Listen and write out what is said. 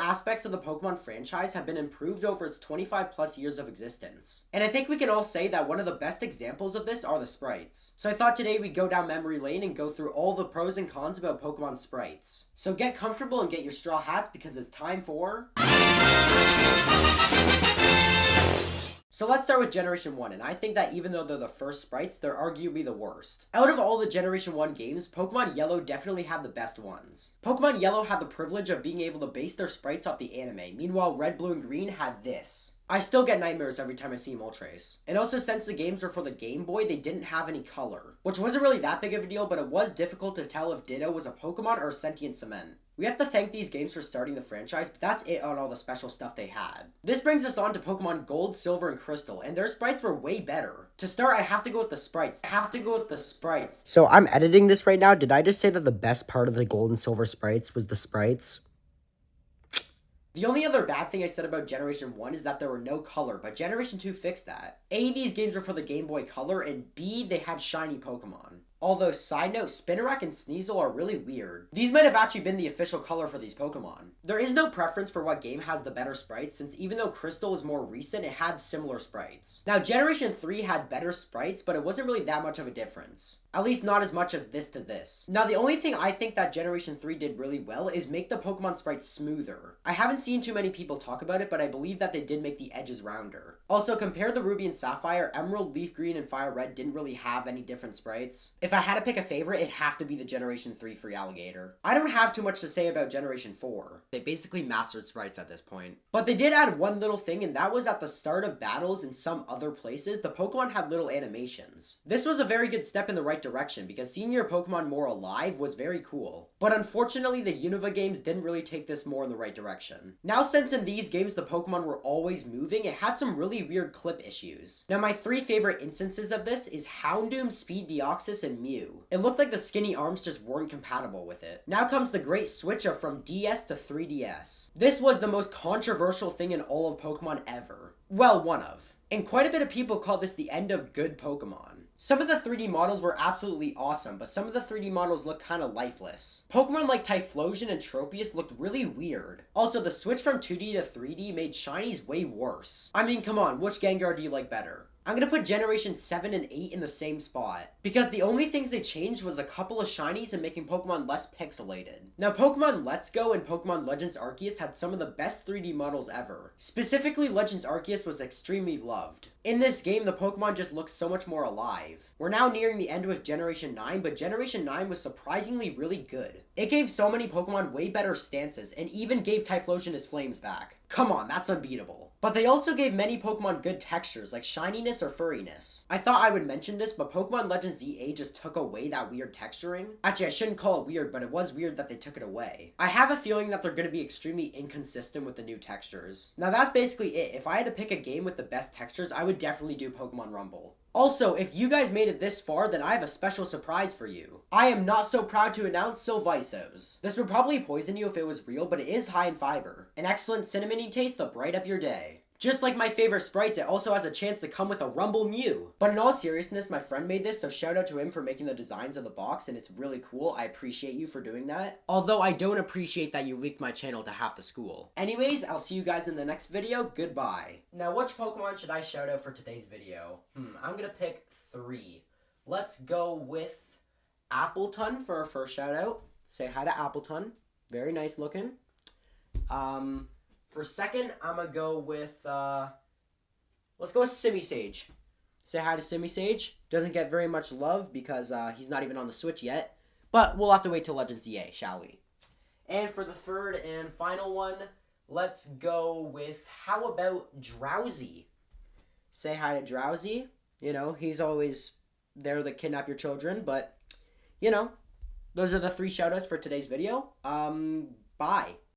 aspects of the Pokemon franchise have been improved over its 25 plus years of existence. And I think we can all say that one of the best examples of this are the sprites. So I thought today we'd go down memory lane and go through all the pros and cons about Pokemon sprites. So get comfortable and get your straw hats because it's time for... So let's start with Generation 1, and I think that even though they're the first sprites, they're arguably the worst. Out of all the Generation 1 games, Pokemon Yellow definitely had the best ones. Pokemon Yellow had the privilege of being able to base their sprites off the anime, meanwhile Red, Blue, and Green had this. I still get nightmares every time I see Moltres. And also, since the games were for the Game Boy, they didn't have any color. Which wasn't really that big of a deal, but it was difficult to tell if Ditto was a Pokemon or a sentient cement. We have to thank these games for starting the franchise, but that's it on all the special stuff they had. This brings us on to Pokemon Gold, Silver, and Crystal, and their sprites were way better. To start, I have to go with the sprites. So I'm editing this right now. Did I just say that the best part of the Gold and Silver sprites was the sprites? The only other bad thing I said about Generation 1 is that there were no color, but Generation 2 fixed that. A, these games were for the Game Boy Color, and B, they had shiny Pokemon. Although, side note, Spinarak and Sneasel are really weird. These might have actually been the official color for these Pokemon. There is no preference for what game has the better sprites, since even though Crystal is more recent, it had similar sprites. Now, Generation 3 had better sprites, but it wasn't really that much of a difference. At least not as much as this to this. Now, the only thing I think that Generation 3 did really well is make the Pokemon sprites smoother. I haven't seen too many people talk about it, but I believe that they did make the edges rounder. Also, compare the Ruby and Sapphire, Emerald, Leaf Green, and Fire Red didn't really have any different sprites. If I had to pick a favorite, it'd have to be the Generation 3 free Alligator. I don't have too much to say about Generation 4. They basically mastered sprites at this point. But they did add one little thing, and that was at the start of battles in some other places, the Pokemon had little animations. This was a very good step in the right direction, because seeing your Pokemon more alive was very cool. But unfortunately, the Unova games didn't really take this more in the right direction. Now, since in these games the Pokemon were always moving, it had some really weird clip issues. Now, my three favorite instances of this is Houndoom, Speed Deoxys, and Mew. It looked like the skinny arms just weren't compatible with it. Now comes the great switch up from DS to 3DS. This was the most controversial thing in all of Pokemon ever. Well, one of. And quite a bit of people call this the end of good Pokemon. Some of the 3D models were absolutely awesome, but some of the 3D models looked kinda lifeless. Pokemon like Typhlosion and Tropius looked really weird. Also, the switch from 2D to 3D made shinies way worse. I mean, come on, which Gengar do you like better? I'm gonna put Generation 7 and 8 in the same spot, because the only things they changed was a couple of shinies and making Pokemon less pixelated. Now, Pokemon Let's Go and Pokemon Legends Arceus had some of the best 3D models ever. Specifically, Legends Arceus was extremely loved. In this game, the Pokemon just look so much more alive. We're now nearing the end with Generation 9, but Generation 9 was surprisingly really good. It gave so many Pokemon way better stances, and even gave Typhlosion his flames back. Come on, that's unbeatable. But they also gave many Pokemon good textures, like shininess or furriness. I thought I would mention this, but Pokemon Legends ZA just took away that weird texturing. Actually, I shouldn't call it weird, but it was weird that they took it away. I have a feeling that they're going to be extremely inconsistent with the new textures. Now, that's basically it. If I had to pick a game with the best textures, I would definitely do Pokemon Rumble. Also, if you guys made it this far, then I have a special surprise for you. I am not so proud to announce Silvisos. This would probably poison you if it was real, but it is high in fiber. An excellent cinnamony taste to bright up your day. Just like my favorite sprites, it also has a chance to come with a Rumble Mew. But in all seriousness, my friend made this, so shout out to him for making the designs of the box, and it's really cool. I appreciate you for doing that. Although I don't appreciate that you leaked my channel to half the school. Anyways, I'll see you guys in the next video. Goodbye. Now, which Pokemon should I shout out for today's video? I'm gonna pick 3. Let's go with Appleton for our first shout out. Say hi to Appleton. Very nice looking. For second, I'm gonna go with, let's go with Simisage. Say hi to Simisage. Doesn't get very much love because he's not even on the Switch yet. But we'll have to wait till Legends ZA, shall we? And for the third and final one, let's go with, how about Drowsy? Say hi to Drowsy. You know, he's always there to kidnap your children, but, you know, those are the 3 shoutouts for today's video. Bye.